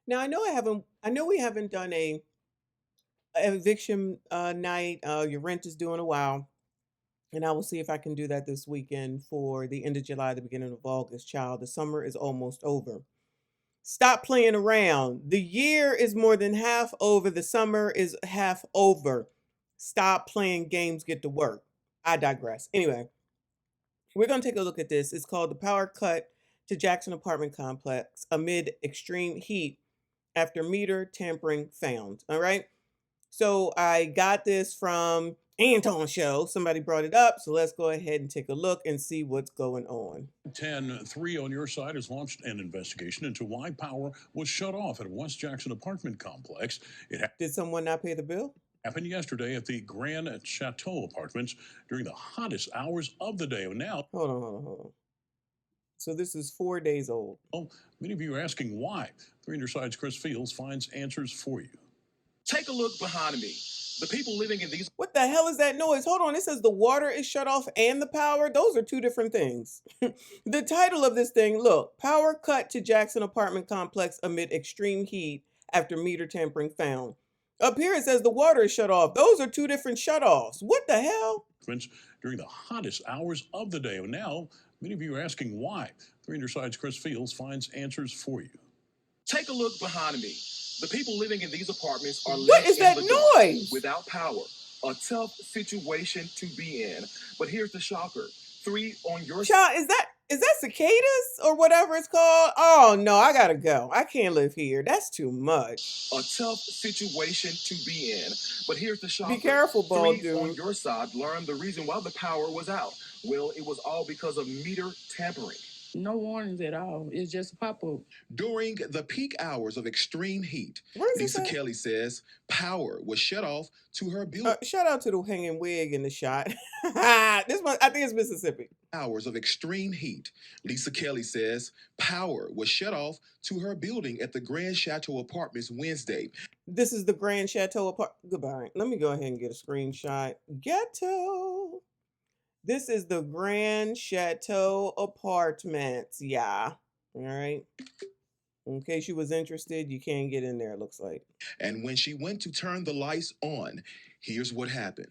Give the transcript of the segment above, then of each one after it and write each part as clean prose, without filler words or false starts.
Now I know we haven't done a eviction night. Your rent is due in a while. And I will see if I can do that this weekend for the end of July, the beginning of August. Child, the summer is almost over. Stop playing around. The year is more than half over. The summer is half over. Stop playing games, get to work. I digress. Anyway, we're going to take a look at this. It's called the power cut to Jackson apartment complex amid extreme heat after meter tampering found. All right. So I got this from Anton show. Somebody brought it up. So let's go ahead and take a look and see what's going on. 10-3 on your side has launched an investigation into why power was shut off at West Jackson apartment complex. Did someone not pay the bill? Happened yesterday at the Grand Chateau Apartments during the hottest hours of the day. Now, Hold on. So this is 4 days old. many of you are asking why. 3 on your side's Chris Fields finds answers for you. Take a look behind me. The people living in these. What the hell is that noise? Hold on. It says the water is shut off and the power. Those are two different things. The title of this thing, look, power cut to Jackson apartment complex amid extreme heat after meter tampering found. Up here it says the water is shut off. Those are two different shutoffs. What the hell? During the hottest hours of the day. Now, many of you are asking why. 3 on your side's Chris Fields finds answers for you. Take a look behind me. The people living in these apartments are What left is that in the dark noise? without power. A tough situation to be in. But here's the shocker. 3 on your Child, is that cicadas or whatever it's called? Oh no, I gotta go. I can't live here. That's too much. A tough situation to be in. But here's the shocker. Be careful, bald 3 on dude. your side learned the reason why the power was out. Well, it was all because of meter tampering. No warnings at all. It's just a pop-up. During the peak hours of extreme heat, Where is Lisa this at? Kelly says power was shut off to her building. Shout out to the hanging wig in the shot. This one, I think it's Mississippi. Hours of extreme heat, Lisa Kelly says power was shut off to her building at the Grand Chateau Apartments Wednesday. This is the Grand Chateau apartment. Goodbye. Let me go ahead and get a screenshot. Ghetto. This is the Grand Chateau Apartments. Yeah. All right. In case you was interested, you can't get in there, it looks like. And when she went to turn the lights on, here's what happened.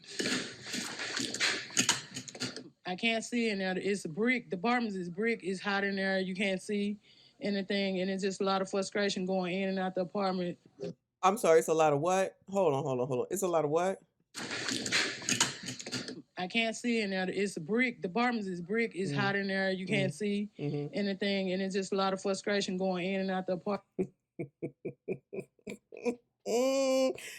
I can't see in there. It's a brick. The apartments is brick. It's hot in there. You can't see anything. And it's just a lot of frustration going in and out the apartment. I'm sorry, it's a lot of what? Hold on. It's a lot of what? I can't see in there. It's a brick. The apartments is brick. It's hot in there. You can't see anything. And it's just a lot of frustration going in and out the apartment.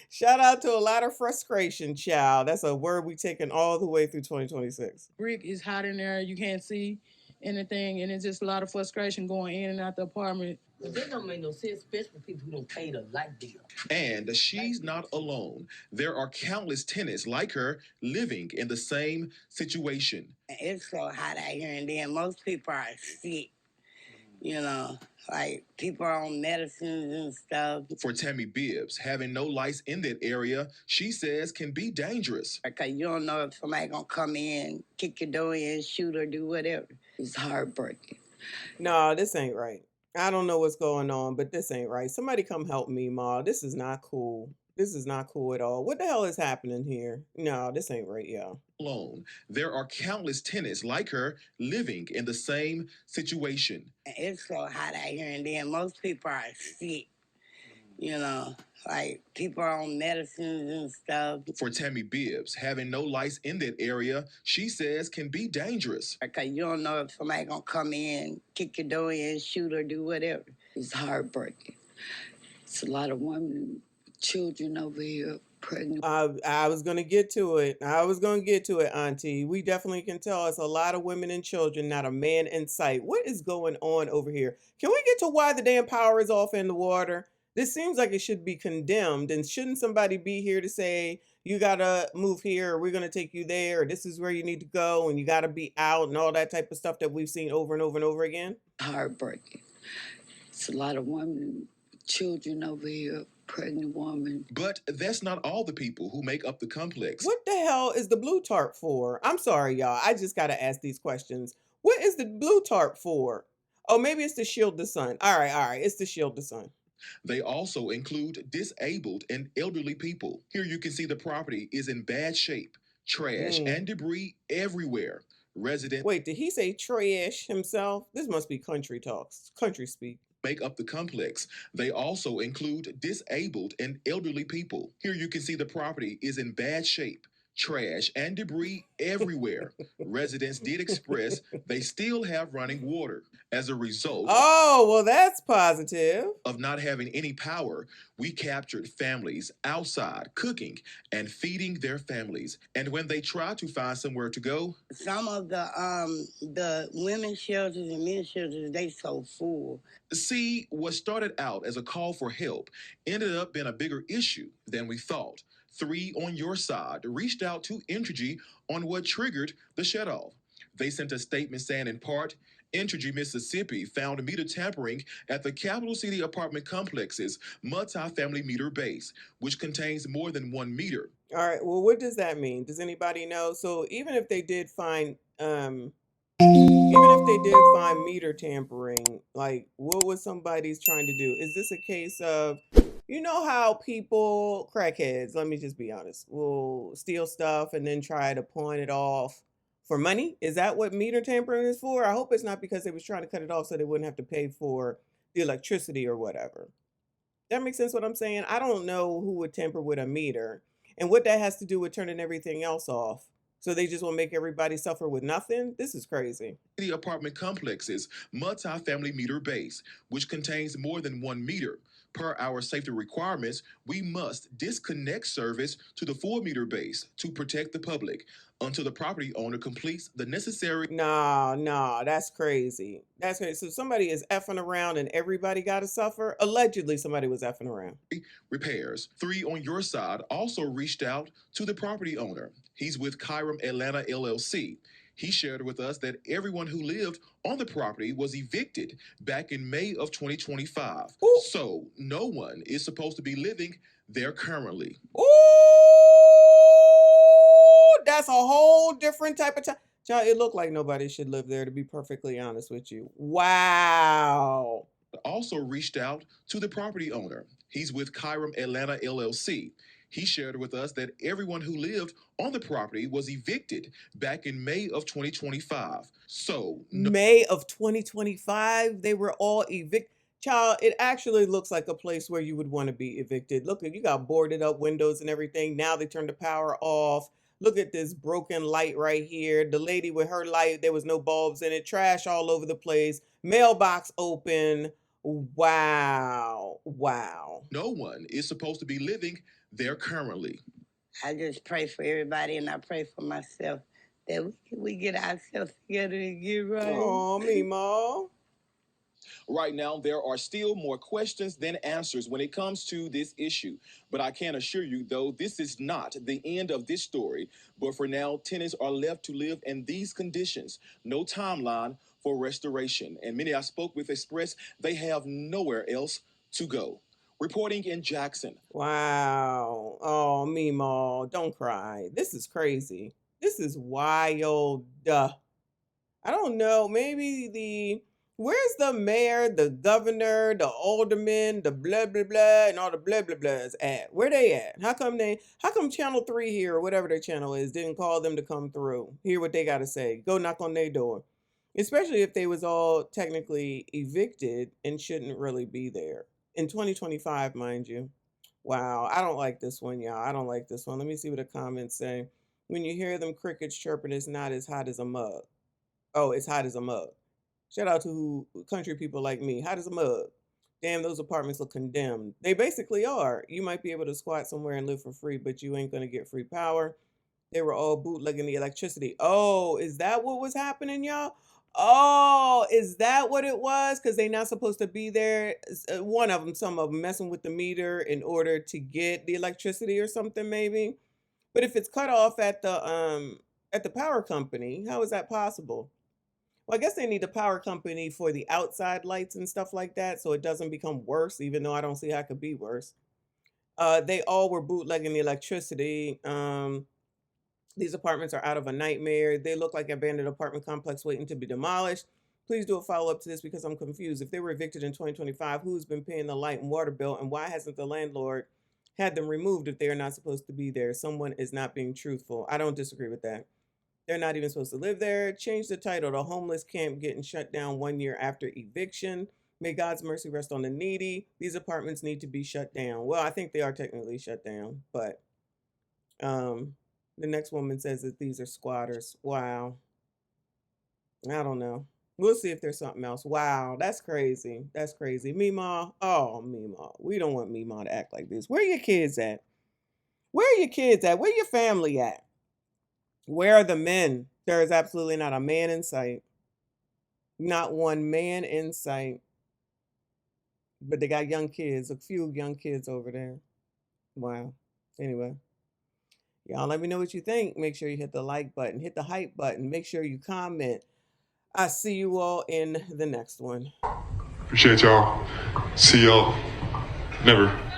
Shout out to a lot of frustration, child. That's a word we taking all the way through 2026. Brick is hot in there. You can't see anything. And it's just a lot of frustration going in and out the apartment. But that don't make no sense, especially for people who don't pay the light bill. And she's not alone. There are countless tenants like her living in the same situation. It's so hot out here, and then most people are sick. You know, like people are on medicines and stuff. For Tammy Bibbs, having no lights in that area, she says can be dangerous. Because you don't know if somebody gonna come in, kick your door in, shoot or do whatever. It's heartbreaking. No, this ain't right. I don't know what's going on, but this ain't right. Somebody come help me, Ma. This is not cool. This is not cool at all. What the hell is happening here? No, this ain't right, y'all. Alone. There are countless tenants like her living in the same situation. It's so hot out here, and then most people are sick. You know, like people are on medicines and stuff. For Tammy Bibbs, having no lights in that area, she says can be dangerous. Because you don't know if somebody gonna come in, kick your door in, shoot or do whatever. It's heartbreaking. It's a lot of women and children over here pregnant. I was going to get to it. Auntie. We definitely can tell it's a lot of women and children, not a man in sight. What is going on over here? Can we get to why the damn power is off in the water? This seems like it should be condemned. And shouldn't somebody be here to say, you got to move here, or we're going to take you there, or this is where you need to go, and you got to be out, and all that type of stuff that we've seen over and over and over again? Heartbreaking. It's a lot of women and children over here, pregnant woman. But that's not all the people who make up the complex. What the hell is the blue tarp for? I'm sorry, y'all. I just got to ask these questions. What is the blue tarp for? Oh, maybe it's to shield the sun. All right. It's to shield the sun. They also include disabled and elderly people. Here you can see the property is in bad shape, trash and debris everywhere. Residents Wait, did he say trash himself? This must be country talks, country speak. make up the complex. They also include disabled and elderly people. Here you can see the property is in bad shape, trash and debris everywhere. Residents did express they still have running water. As a result Oh, well, that's positive. of not having any power, we captured families outside cooking and feeding their families. And when they try to find somewhere to go, Some of the women's shelters and men's shelters, they so full. see, what started out as a call for help ended up being a bigger issue than we thought. 3 on Your Side reached out to Entergy on what triggered the shutoff. They sent a statement saying, in part, Entergy Mississippi found meter tampering at the Capital City apartment complex's multi-family meter base, which contains more than 1 meter. All right. Well, what does that mean? Does anybody know? So even if they did find meter tampering, like what was somebody's trying to do? Is this a case of, you know how people, crackheads, let me just be honest, will steal stuff and then try to pawn it off for money? Is that what meter tampering is for? I hope it's not because they was trying to cut it off so they wouldn't have to pay for the electricity or whatever. That makes sense what I'm saying? I don't know who would tamper with a meter and what that has to do with turning everything else off. So they just want to make everybody suffer with nothing? This is crazy. The apartment complex's multi-family meter base, which contains more than 1 meter. Per our safety requirements, we must disconnect service to the 4 meter base to protect the public until the property owner completes the necessary. Nah, that's crazy. That's crazy. So somebody is effing around and everybody got to suffer? Allegedly, somebody was effing around. Repairs. 3 on Your Side also reached out to the property owner. He's with Kyram Atlanta LLC. He shared with us that everyone who lived on the property was evicted back in May of 2025. Ooh. So no one is supposed to be living there currently. Ooh, that's a whole different type of child. It looked like nobody should live there, to be perfectly honest with you. Wow. Also reached out to the property owner. He's with Kyram Atlanta LLC. He shared with us that everyone who lived on the property was evicted back in May of 2025. So May of 2025, they were all evicted. Child, it actually looks like a place where you would want to be evicted. Look, you got boarded up windows and everything. Now they turned the power off. Look at this broken light right here. The lady with her light, there was no bulbs in it. Trash all over the place. Mailbox open. Wow. no one is supposed to be living there currently. I just pray for everybody and I pray for myself that we get ourselves together and get right. Oh, Mimo. Right now, there are still more questions than answers when it comes to this issue. But I can assure you, though, this is not the end of this story. But for now, tenants are left to live in these conditions. No timeline for restoration. And many I spoke with expressed they have nowhere else to go. Reporting in Jackson. Wow. Oh, Mimo, don't cry. This is crazy. This is wild. I don't know. Where's the mayor, the governor, the alderman, the blah, blah, blah, and all the blah, blah, blahs at? Where they at? How come Channel 3 here, or whatever their channel is, didn't call them to come through? Hear what they got to say. Go knock on their door. Especially if they was all technically evicted and shouldn't really be there. In 2025, mind you. Wow, I don't like this one, y'all. I don't like this one. Let me see what the comments say. When you hear them crickets chirping, it's not as hot as a mug. Oh, it's hot as a mug. Shout out to country people like me. Hot as a mug. Damn, those apartments look condemned. They basically are. You might be able to squat somewhere and live for free, but you ain't going to get free power. They were all bootlegging the electricity. Oh, is that what was happening, y'all? Oh, is that what it was? Because they're not supposed to be there. Some of them messing with the meter in order to get the electricity or something, maybe. But if it's cut off at the power company, how is that possible? Well, I guess they need the power company for the outside lights and stuff like that, so it doesn't become worse, even though I don't see how it could be worse. They all were bootlegging the electricity. These apartments are out of a nightmare. They look like an abandoned apartment complex waiting to be demolished. Please do a follow-up to this because I'm confused. If they were evicted in 2025, who's been paying the light and water bill, and why hasn't the landlord had them removed if they are not supposed to be there? Someone is not being truthful. I don't disagree with that. They're not even supposed to live there. Change the title. The homeless camp getting shut down 1 year after eviction. May God's mercy rest on the needy. These apartments need to be shut down. Well, I think they are technically shut down, but the next woman says that these are squatters. Wow. I don't know. We'll see if there's something else. Wow, that's crazy. That's crazy. Meemaw. Oh, Meemaw. We don't want Meemaw to act like this. Where are your kids at? Where are your kids at? Where your family at? Where are the men? There is absolutely not a man in sight. Not one man in sight. But they got young kids, a few young kids over there. Wow. Anyway, y'all let me know what you think. Make sure you hit the like button, hit the hype button. Make sure you comment. I see you all in the next one. Appreciate y'all. See y'all. Never.